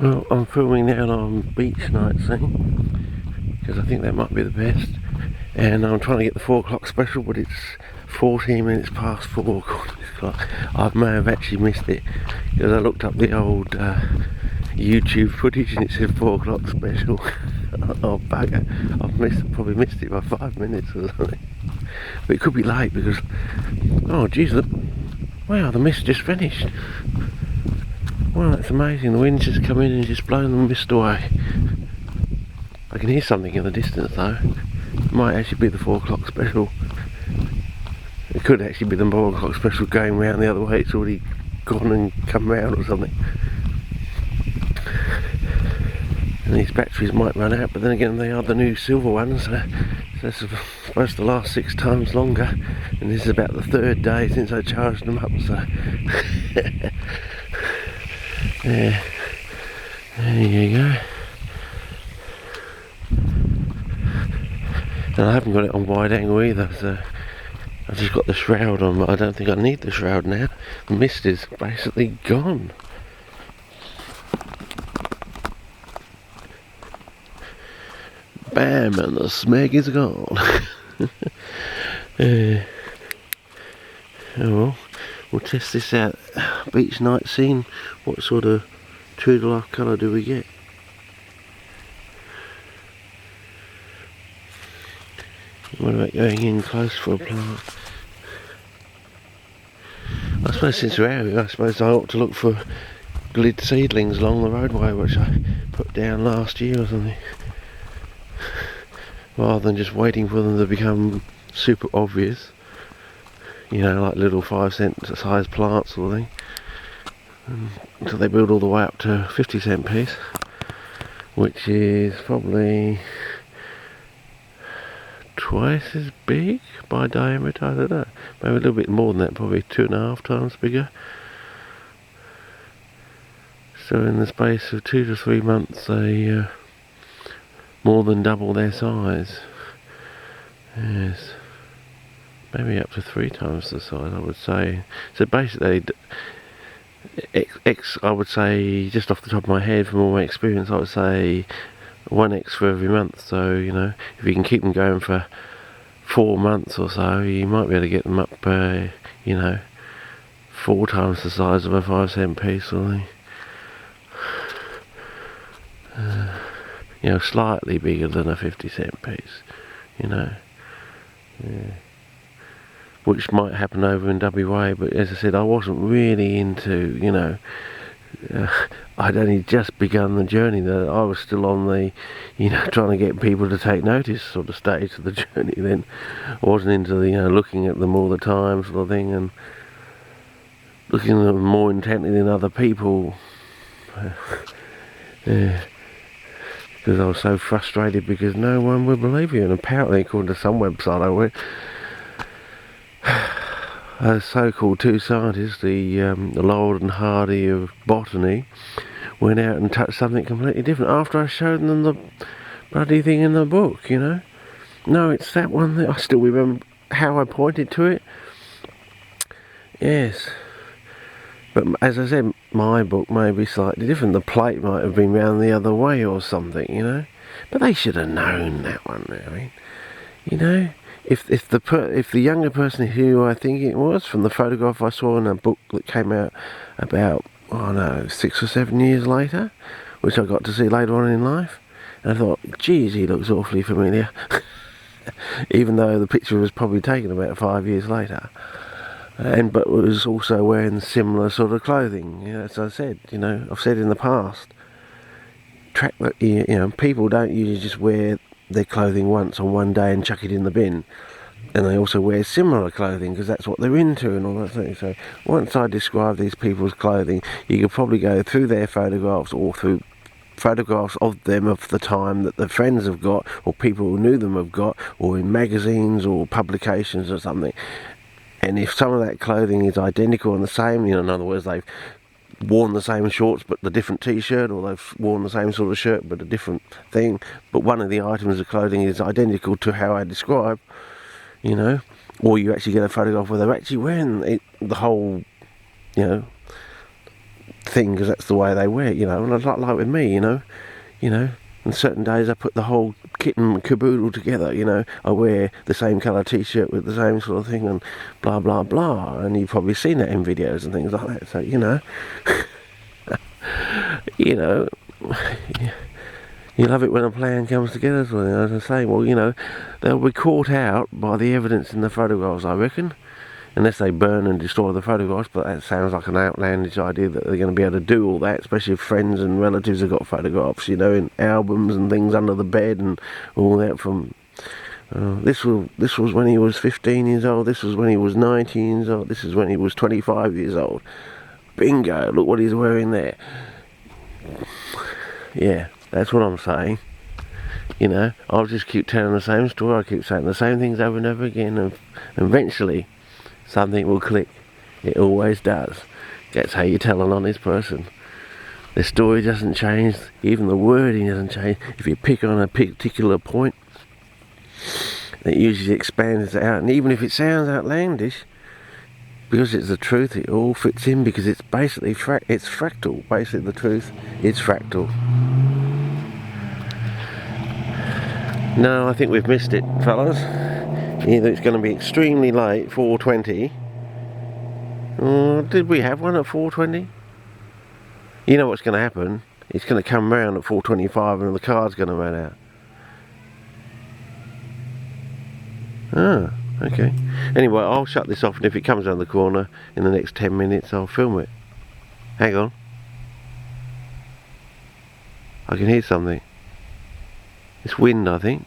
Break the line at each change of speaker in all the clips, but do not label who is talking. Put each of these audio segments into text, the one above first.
Well, I'm filming now on beach night scene because I think that might be the best, and I'm trying to get the 4 o'clock special, but it's 14 minutes past 4 o'clock. I may have actually missed it because I looked up the old YouTube footage and it said 4 o'clock special. Oh bugger, probably missed it by 5 minutes or something. But it could be late because, oh geez, look, wow, the mist just finished. Wow, that's amazing. The wind's just come in and just blown the mist away. I can hear something in the distance though. It might actually be the 4 o'clock special. It could actually be the 4 o'clock special going round the other way. It's already gone and come round or something. And these batteries might run out, but then again they are the new silver ones, so it's supposed to last 6 times longer. And this is about the 3rd day since I charged them up, so yeah, there you go. And I haven't got it on wide angle either, so I've just got the shroud on, but I don't think I need the shroud now. The mist is basically gone. Bam, and the smeg is gone. Oh well, we'll test this out. Beach night scene. What sort of true to life colour do we get? What about going in close for a plant? I suppose since we're out here, I suppose I ought to look for glid seedlings along the roadway, which I put down last year or something, rather than just waiting for them to become super obvious. You know, like little 5-cent size plants or thing, until they build all the way up to 50-cent piece, which is probably twice as big by diameter. I don't know, maybe a little bit more than that, probably 2.5 times bigger. So in the space of 2 to 3 months they more than double their size. Yes, maybe up to 3 times the size, I would say. So basically I would say, just off the top of my head from all my experience, I would say 1x for every month. So, you know, if you can keep them going for 4 months or so, you might be able to get them up, you know, 4 times the size of a 5-cent piece or something. You know, slightly bigger than a 50-cent piece, you know. Yeah. Which might happen over in WA, but as I said, I wasn't really into, you know, I'd only just begun the journey. That I was still on the, you know, trying to get people to take notice sort of stage of the journey then. I wasn't into the, you know, looking at them all the time sort of thing, and looking at them more intently than other people. Yeah. Because I was so frustrated because no one would believe you, and apparently according to some website I went, a so-called 2 scientists, the Lord and Hardy of botany, went out and touched something completely different after I showed them the bloody thing in the book, you know. No, it's that one that I still remember how I pointed to it. Yes. But as I said, my book may be slightly different. The plate might have been round the other way or something, you know. But they should have known that one, I mean, you know. If the younger person who I think it was, from the photograph I saw in a book that came out about, I don't know, 6 or 7 years later, which I got to see later on in life, and I thought, geez, he looks awfully familiar, even though the picture was probably taken about 5 years later. But was also wearing similar sort of clothing. You know, as I said, you know, I've said in the past, you know, people don't usually just wear their clothing once on one day and chuck it in the bin, and they also wear similar clothing because that's what they're into and all that thing. So once I describe these people's clothing, you could probably go through their photographs or through photographs of them of the time that their friends have got, or people who knew them have got, or in magazines or publications or something. And if some of that clothing is identical and the same, you know, in other words, they've worn the same shorts but the different t-shirt, or they've worn the same sort of shirt but a different thing, but one of the items of clothing is identical to how I describe, you know, or you actually get a photograph where they're actually wearing the whole, you know, thing because that's the way they wear it, you know. And it's like with me, you know. On certain days I put the whole kit and caboodle together, you know. I wear the same colour t-shirt with the same sort of thing and blah blah blah, and you've probably seen that in videos and things like that. So you know, you know, you love it when a plan comes together. So as I say, well, you know, they'll be caught out by the evidence in the photographs, I reckon. Unless they burn and destroy the photographs, but that sounds like an outlandish idea that they're going to be able to do all that, especially if friends and relatives have got photographs, you know, in albums and things under the bed and all that from... this was when he was 15 years old, this was when he was 19 years old, this is when he was 25 years old. Bingo, look what he's wearing there. Yeah, that's what I'm saying. You know, I'll just keep telling the same story, I keep saying the same things over and over again, and eventually something will click. It always does. That's how you tell an honest person. The story doesn't change, even the wording doesn't change. If you pick on a particular point, it usually expands it out. And even if it sounds outlandish, because it's the truth, it all fits in, because it's basically it's fractal. Basically the truth is fractal. No, I think we've missed it, fellas. Either it's going to be extremely late, 4:20. Or did we have one at 4:20? You know what's going to happen? It's going to come round at 4:25 and the car's going to run out. Ah, okay. Anyway, I'll shut this off, and if it comes around the corner in the next 10 minutes, I'll film it. Hang on. I can hear something. It's wind, I think.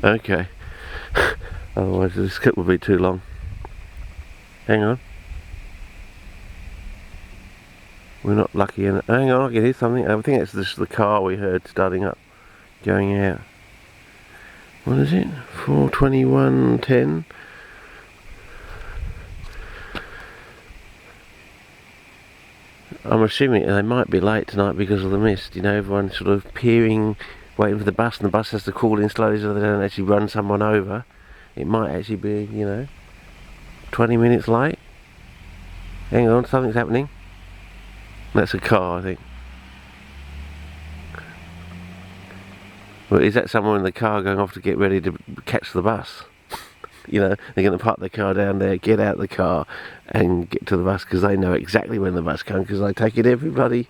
Okay. Otherwise this clip will be too long. Hang on. We're not lucky in it. Hang on, I can hear something. I think it's just the car we heard starting up, going out. What is it? 4:21:10. I'm assuming they might be late tonight because of the mist. You know, everyone's sort of peering, waiting for the bus, and the bus has to call in slowly so they don't actually run someone over. It might actually be, you know, 20 minutes late. Hang on, something's happening. That's a car, I think. Well, is that someone in the car going off to get ready to catch the bus? You know, they're going to park the car down there, get out the car and get to the bus, because they know exactly when the bus comes, because they take it every bloody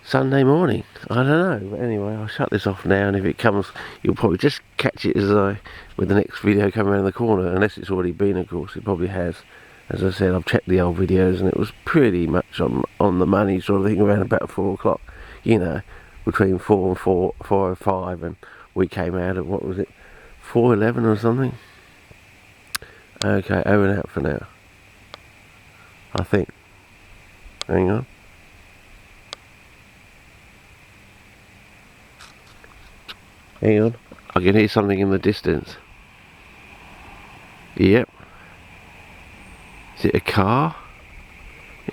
Sunday morning. I don't know, but anyway, I'll shut this off now, and if it comes, you'll probably just catch it with the next video coming around the corner, unless it's already been, of course. It probably has. As I said, I've checked the old videos, and it was pretty much on the money sort of thing, around about 4 o'clock, you know, between 4 and 4:05, and we came out at, what was it, 4:11 or something. Okay, over and out for now, I think. Hang on. Hang on, I can hear something in the distance. Yep. Is it a car?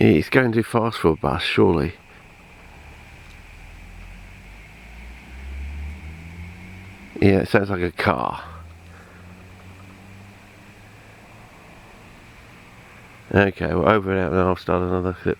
Yeah, it's going too fast for a bus, surely. Yeah, it sounds like a car. Okay, well, over and out, and I'll start another clip.